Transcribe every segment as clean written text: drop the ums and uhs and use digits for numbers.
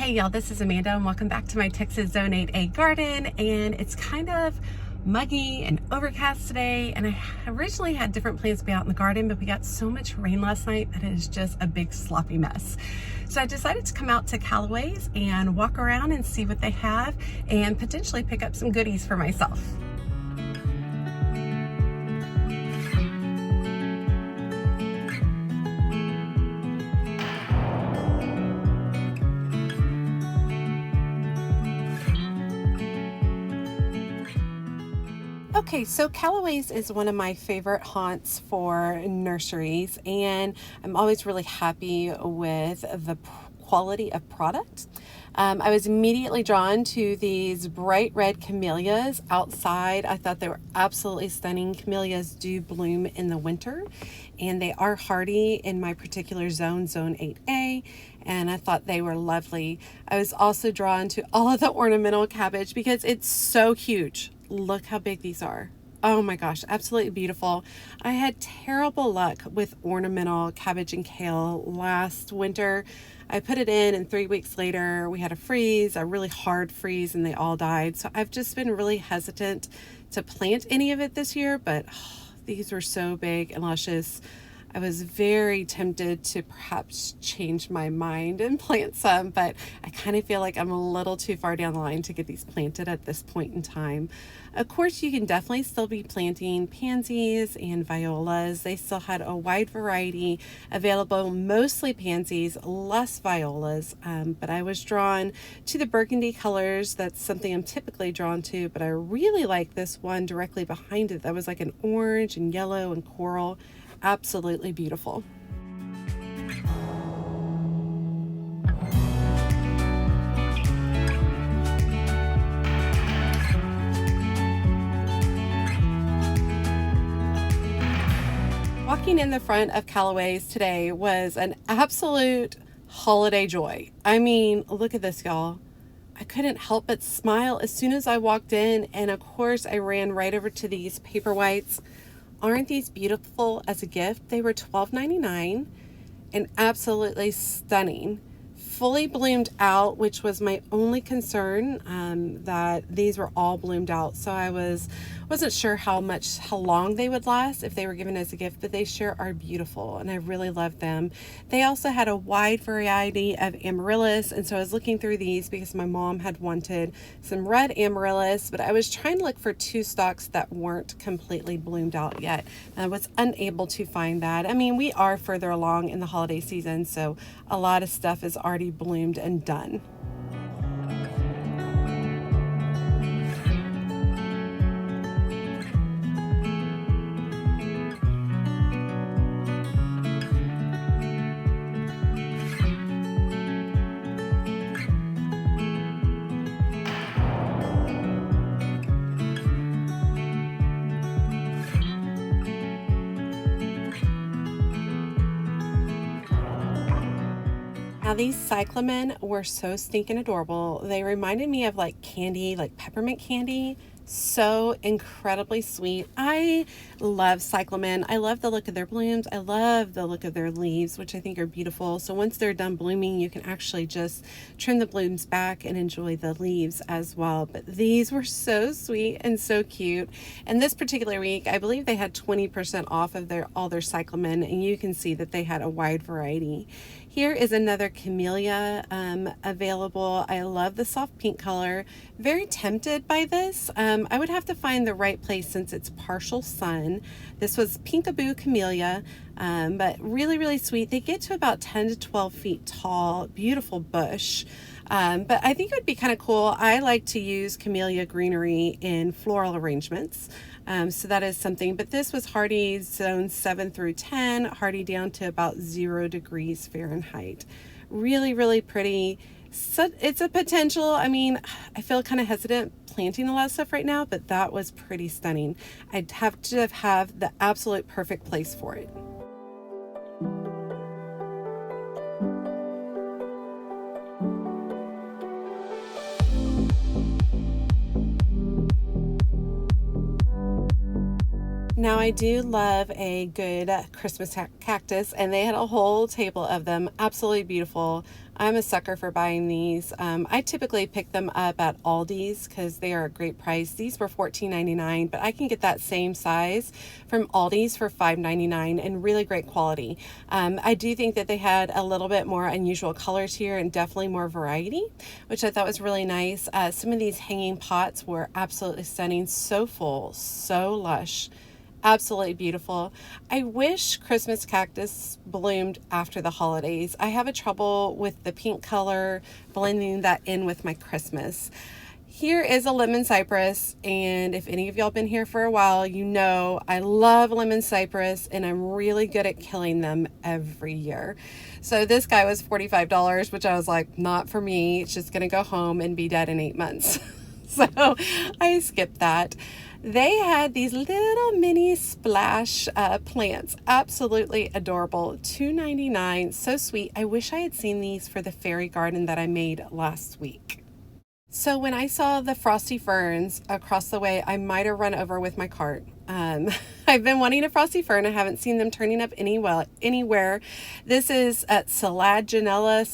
Hey y'all, this is Amanda and welcome back to my Texas Zone 8A garden. And it's kind of muggy and overcast today, and I originally had different plans to be out in the garden, but we got so much rain last night that it is just a big sloppy mess. So I decided to come out to Calloway's and walk around and see what they have and potentially pick up some goodies for myself. Okay, so Calloway's is one of my favorite haunts for nurseries, and I'm always really happy with the quality of product. I was immediately drawn to these bright red camellias outside. I thought they were absolutely stunning. Camellias do bloom in the winter, and they are hardy in my particular zone, Zone 8A, and I thought they were lovely. I was also drawn to all of the ornamental cabbage because it's so huge. Look how big these are. Oh my gosh, absolutely beautiful. I had terrible luck with ornamental cabbage and kale last winter. I put it in and 3 weeks later we had a freeze, a really hard freeze, and they all died. So I've just been really hesitant to plant any of it this year, but these were so big and luscious. I was very tempted to perhaps change my mind and plant some, but I kind of feel like I'm a little too far down the line to get these planted at this point in time. Of course, you can definitely still be planting pansies and violas. They still had a wide variety available, mostly pansies, less violas, but I was drawn to the burgundy colors. That's something I'm typically drawn to, but I really like this one directly behind it that was like an orange and yellow and coral. Absolutely beautiful. Walking in the front of Callaway's today was an absolute holiday joy. I mean, look at this, y'all. I couldn't help but smile as soon as I walked in, and of course I ran right over to these paper whites. Aren't these beautiful as a gift? They were $12.99 and absolutely stunning. Fully bloomed out, which was my only concern, that these were all bloomed out. So I wasn't sure how long they would last if they were given as a gift, but they sure are beautiful and I really love them. They also had a wide variety of amaryllis, and so I was looking through these because my mom had wanted some red amaryllis, but I was trying to look for two stalks that weren't completely bloomed out yet. I was unable to find that. I mean, we are further along in the holiday season, so a lot of stuff is already bloomed and done. Now these cyclamen were so stinking adorable. They reminded me of like candy, like peppermint candy. So incredibly sweet. I love cyclamen. I love the look of their blooms. I love the look of their leaves, which I think are beautiful. So once they're done blooming, you can actually just trim the blooms back and enjoy the leaves as well. But these were so sweet and so cute. And this particular week, I believe they had 20% off of all their cyclamen, and you can see that they had a wide variety. Here is another camellia available. I love the soft pink color. Very tempted by this. I would have to find the right place since it's partial sun. This was Pinkaboo Camellia, but really, really sweet. They get to about 10 to 12 feet tall. Beautiful bush. But I think it would be kind of cool. I like to use camellia greenery in floral arrangements. So that is something, but this was hardy zone 7 through 10, hardy down to about 0 degrees Fahrenheit. Really, really pretty. So it's a potential. I mean, I feel kind of hesitant planting a lot of stuff right now, but that was pretty stunning. I'd have to have the absolute perfect place for it. Now, I do love a good Christmas cactus, and they had a whole table of them. Absolutely beautiful. I'm a sucker for buying these. I typically pick them up at Aldi's because they are a great price. These were $14.99, but I can get that same size from Aldi's for $5.99 and really great quality. I do think that they had a little bit more unusual colors here and definitely more variety, which I thought was really nice. Some of these hanging pots were absolutely stunning, so full, so lush. Absolutely beautiful. I wish Christmas cactus bloomed after the holidays. I have a trouble with the pink color, blending that in with my Christmas. Here is a lemon cypress, and if any of y'all been here for a while, you know I love lemon cypress, and I'm really good at killing them every year. So this guy was $45, which I was like, not for me. It's just gonna go home and be dead in 8 months. So I skipped that. They had these little mini splash plants, absolutely adorable, $2.99, so sweet. I wish I had seen these for the fairy garden that I made last week. So when I saw the frosty ferns across the way, I might have run over with my cart. I've been wanting a frosty fern. I haven't seen them turning up anywhere. This is Selaginella,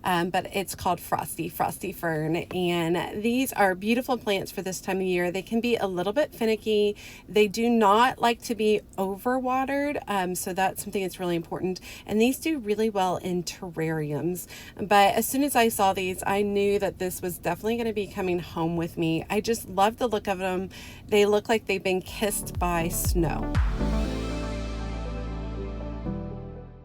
but it's called frosty fern. And these are beautiful plants for this time of year. They can be a little bit finicky. They do not like to be overwatered, so that's something that's really important. And these do really well in terrariums. But as soon as I saw these, I knew that this was definitely going to be coming home with me. I just love the look of them. They look like they've been kissed by snow.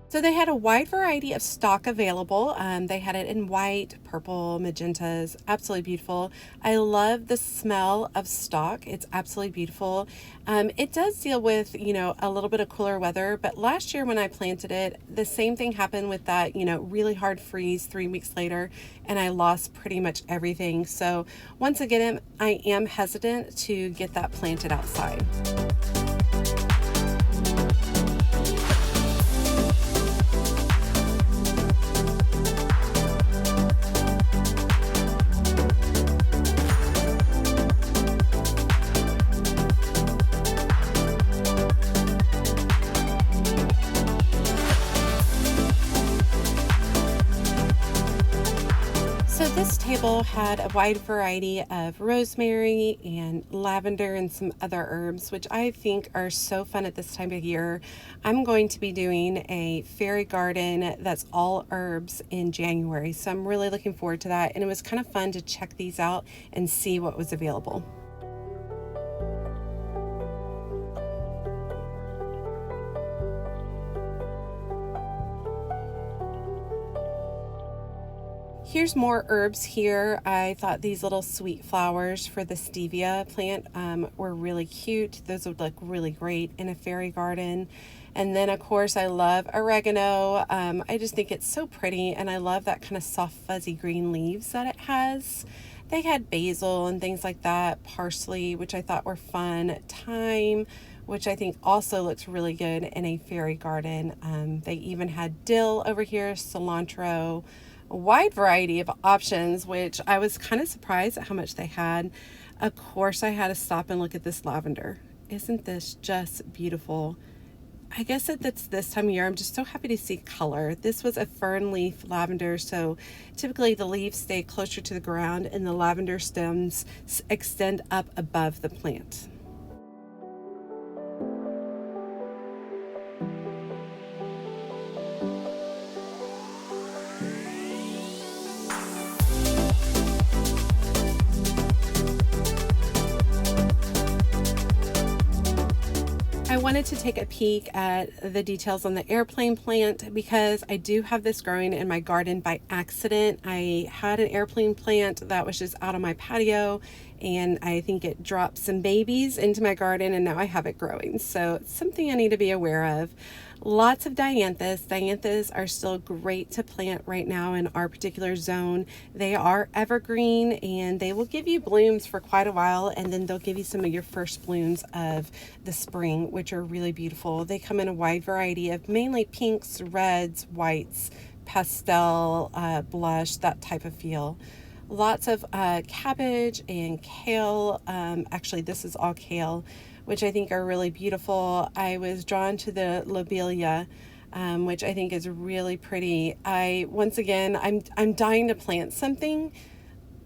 So they had a wide variety of stock available. They had it in white, purple, magentas, absolutely beautiful. I love the smell of stock. It's absolutely beautiful. It does deal with, a little bit of cooler weather, but last year when I planted it, the same thing happened with that, really hard freeze 3 weeks later, and I lost pretty much everything. So once again, I am hesitant to get that planted outside. So this table had a wide variety of rosemary and lavender and some other herbs, which I think are so fun at this time of year. I'm going to be doing a fairy garden that's all herbs in January, so I'm really looking forward to that. And it was kind of fun to check these out and see what was available. Here's more herbs here. I thought these little sweet flowers for the stevia plant were really cute. Those would look really great in a fairy garden. And then, of course, I love oregano. I just think it's so pretty, and I love that kind of soft, fuzzy green leaves that it has. They had basil and things like that, parsley, which I thought were fun, thyme, which I think also looks really good in a fairy garden. They even had dill over here, cilantro, a wide variety of options, which I was kind of surprised at how much they had. Of course, I had to stop and look at this lavender. Isn't this just beautiful? I guess it's this time of year. I'm just so happy to see color. This was a fern leaf lavender, so typically the leaves stay closer to the ground and the lavender stems extend up above the plant. I wanted to take a peek at the details on the airplane plant because I do have this growing in my garden by accident. I had an airplane plant that was just out on my patio, and I think it dropped some babies into my garden, and now I have it growing. So it's something I need to be aware of. Lots of dianthus. Dianthus are still great to plant right now in our particular zone. They are evergreen, and they will give you blooms for quite a while, and then they'll give you some of your first blooms of the spring, which are really beautiful. They come in a wide variety of mainly pinks, reds, whites, pastel, blush, that type of feel. Lots of cabbage and kale. Actually, this is all kale, which I think are really beautiful. I was drawn to the lobelia, which I think is really pretty. Once again, I'm dying to plant something,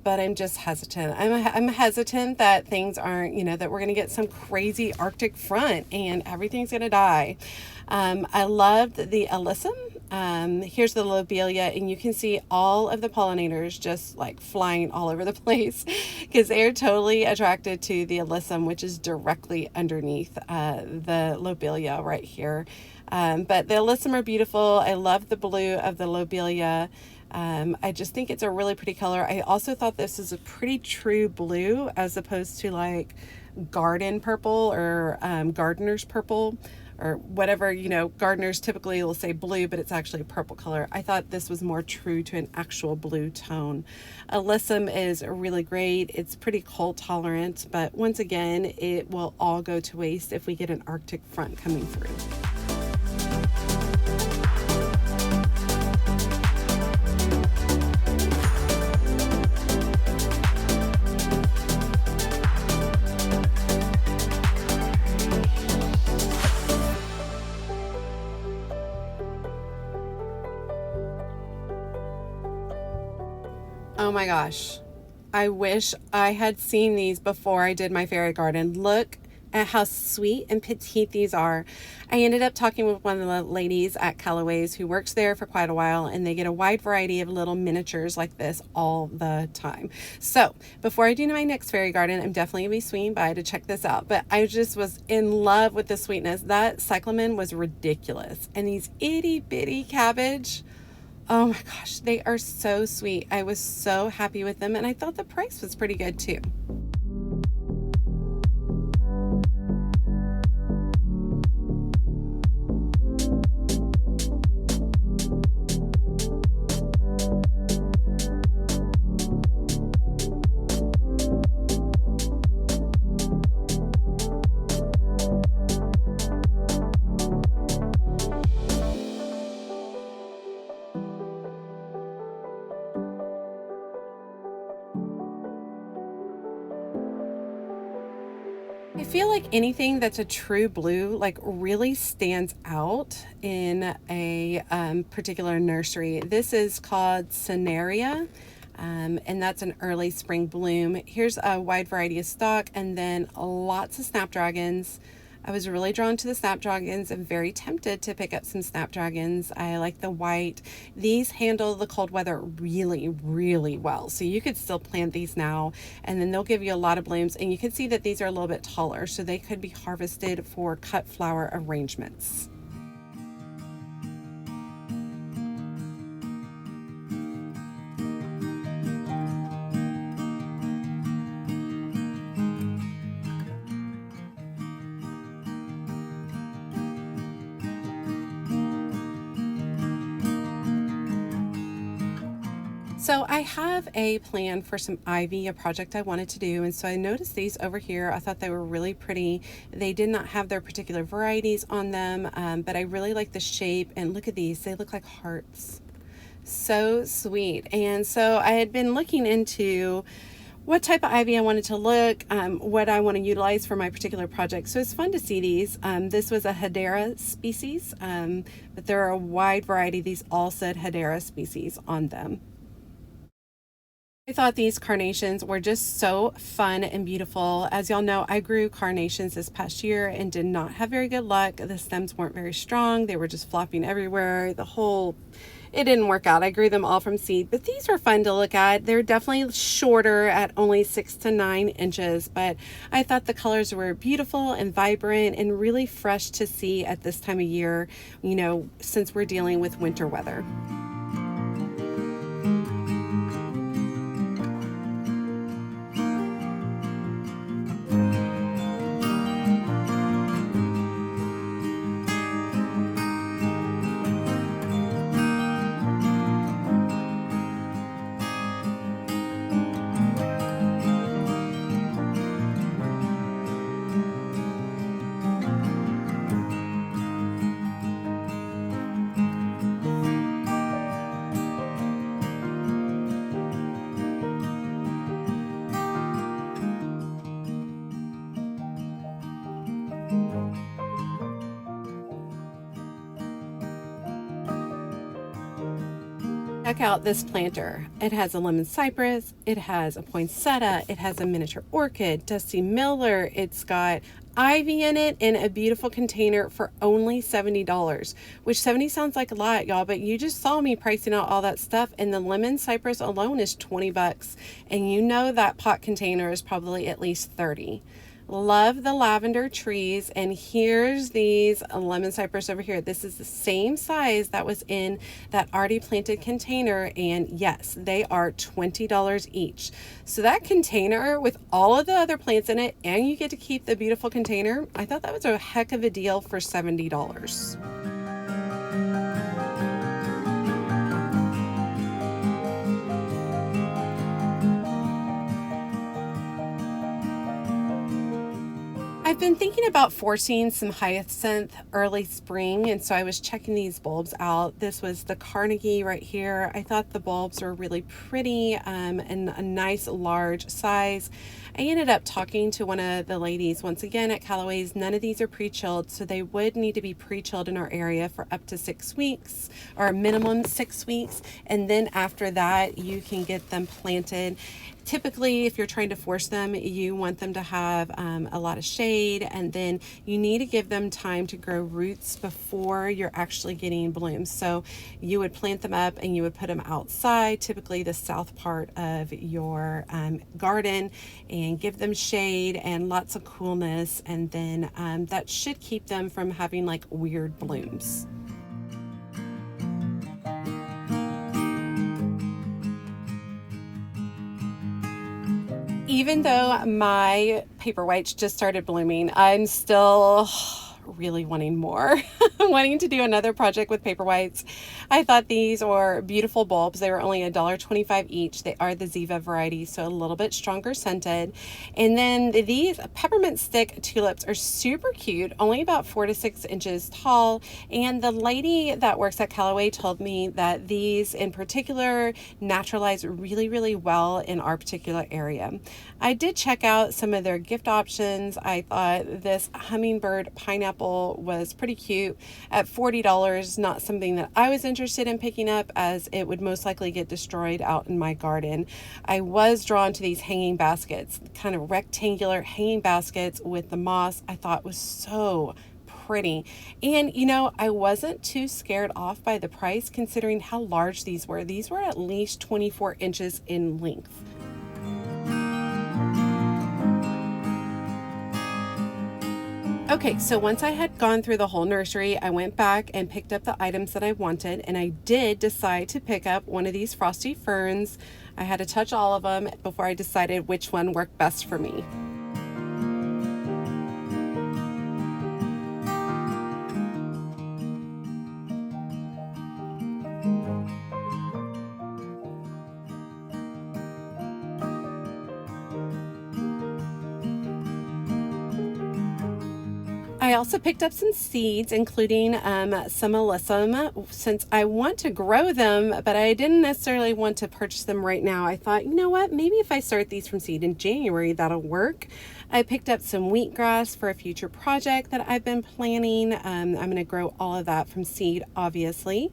but I'm just hesitant. I'm hesitant that things aren't, that we're going to get some crazy Arctic front and everything's going to die. I loved the alyssum. Here's the lobelia, and you can see all of the pollinators just like flying all over the place because they're totally attracted to the alyssum, which is directly underneath the lobelia right here. But the alyssum are beautiful. I love the blue of the lobelia. I just think it's a really pretty color. I also thought this is a pretty true blue as opposed to like garden purple or gardener's purple or whatever. Gardeners typically will say blue, but it's actually a purple color. I thought this was more true to an actual blue tone. Alyssum is really great. It's pretty cold tolerant, but once again, it will all go to waste if we get an Arctic front coming through. Oh my gosh, I wish I had seen these before I did my fairy garden. Look at how sweet and petite these are. I ended up talking with one of the ladies at Calloway's who works there for quite a while, and they get a wide variety of little miniatures like this all the time. So before I do my next fairy garden, I'm definitely gonna be swinging by to check this out. But I just was in love with the sweetness. That cyclamen was ridiculous. And these itty bitty cabbage, oh my gosh, they are so sweet. I was so happy with them, and I thought the price was pretty good too. I feel like anything that's a true blue like really stands out in a particular nursery. This is called Cineria, and that's an early spring bloom. Here's a wide variety of stock, and then lots of snapdragons. I was really drawn to the snapdragons. I'm very tempted to pick up some snapdragons. I like the white. These handle the cold weather really, really well. So you could still plant these now, and then they'll give you a lot of blooms. And you can see that these are a little bit taller, so they could be harvested for cut flower arrangements. So I have a plan for some ivy, a project I wanted to do, and so I noticed these over here. I thought they were really pretty. They did not have their particular varieties on them, but I really like the shape, and look at these. They look like hearts. So sweet. And so I had been looking into what type of ivy I wanted to look, what I want to utilize for my particular project. So it's fun to see these. This was a Hedera species, but there are a wide variety. These all said Hedera species on them. I thought these carnations were just so fun and beautiful. As y'all know, I grew carnations this past year and did not have very good luck. The stems weren't very strong. They were just flopping everywhere. It didn't work out. I grew them all from seed, but these are fun to look at. They're definitely shorter at only 6 to 9 inches, but I thought the colors were beautiful and vibrant and really fresh to see at this time of year, since we're dealing with winter weather. Check out this planter. It has a lemon cypress, it has a poinsettia, it has a miniature orchid, Dusty Miller, it's got ivy in it in a beautiful container for only $70, which 70 sounds like a lot, y'all, but you just saw me pricing out all that stuff, and the lemon cypress alone is 20 bucks, and you know that pot container is probably at least 30. Love the lavender trees, and here's these lemon cypress over here. This is the same size that was in that already planted container, and yes, they are $20 each. So that container with all of the other plants in it, and you get to keep the beautiful container, I thought that was a heck of a deal for $70. I've been thinking about forcing some hyacinth early spring, and so I was checking these bulbs out. This was the Carnegie right here. I thought the bulbs were really pretty and a nice large size. I ended up talking to one of the ladies once again at Calloway's. None of these are pre-chilled, so they would need to be pre-chilled in our area for up to 6 weeks, or a minimum 6 weeks, and then after that you can get them planted. Typically, if you're trying to force them, you want them to have a lot of shade, and then you need to give them time to grow roots before you're actually getting blooms. So you would plant them up and you would put them outside, typically the south part of your garden, and give them shade and lots of coolness, and then that should keep them from having like weird blooms. Even though my paperwhites just started blooming, I'm still really wanting more. Wanting to do another project with paperwhites. I thought these were beautiful bulbs. They were only $1.25 each. They are the Ziva variety, so a little bit stronger scented. And then these peppermint stick tulips are super cute, only about 4 to 6 inches tall. And the lady that works at Calloway told me that these in particular naturalize really, really well in our particular area. I did check out some of their gift options. I thought this hummingbird pineapple was pretty cute at $40, not something that I was interested in picking up as it would most likely get destroyed out in my garden. I was drawn to these hanging baskets, kind of rectangular hanging baskets with the moss. I thought was so pretty. And you know, I wasn't too scared off by the price considering how large these were. These were at least 24 inches in length. Okay, so once I had gone through the whole nursery, I went back and picked up the items that I wanted, and I did decide to pick up one of these frosty ferns. I had to touch all of them before I decided which one worked best for me. I also picked up some seeds, including some alyssum, since I want to grow them, but I didn't necessarily want to purchase them right now. I thought, you know what, maybe if I start these from seed in January, that'll work. I picked up some wheatgrass for a future project that I've been planning. I'm going to grow all of that from seed, obviously.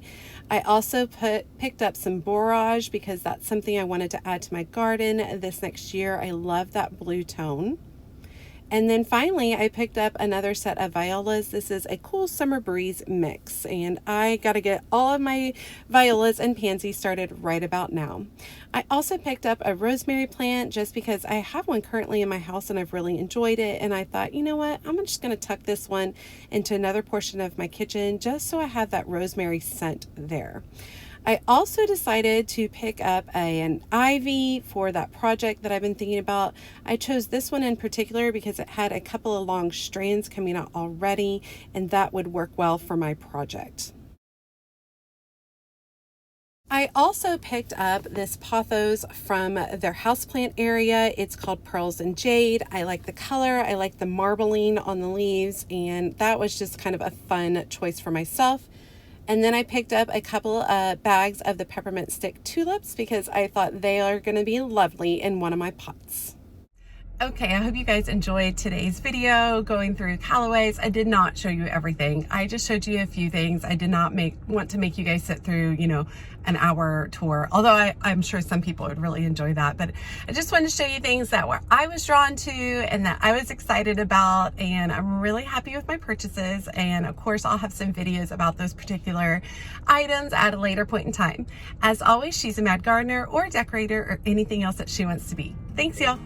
I also picked up some borage because that's something I wanted to add to my garden this next year. I love that blue tone. And then finally, I picked up another set of violas. This is a cool summer breeze mix, and I got to get all of my violas and pansies started right about now. I also picked up a rosemary plant just because I have one currently in my house and I've really enjoyed it. And I thought, you know what, I'm just going to tuck this one into another portion of my kitchen just so I have that rosemary scent there. I also decided to pick up an ivy for that project that I've been thinking about. I chose this one in particular because it had a couple of long strands coming out already, and that would work well for my project. I also picked up this pothos from their houseplant area. It's called Pearls and Jade. I like the color, I like the marbling on the leaves, and that was just kind of a fun choice for myself. And then I picked up a couple bags of the peppermint stick tulips because I thought they are going to be lovely in one of my pots. Okay, I hope you guys enjoyed today's video going through Calloway's. I did not show you everything. I just showed you a few things. I did not want to make you guys sit through, you know, an hour tour, although I'm sure some people would really enjoy that. But I just wanted to show you things that I was drawn to and that I was excited about, and I'm really happy with my purchases. And of course, I'll have some videos about those particular items at a later point in time. As always, she's a mad gardener or decorator or anything else that she wants to be. Thanks, y'all.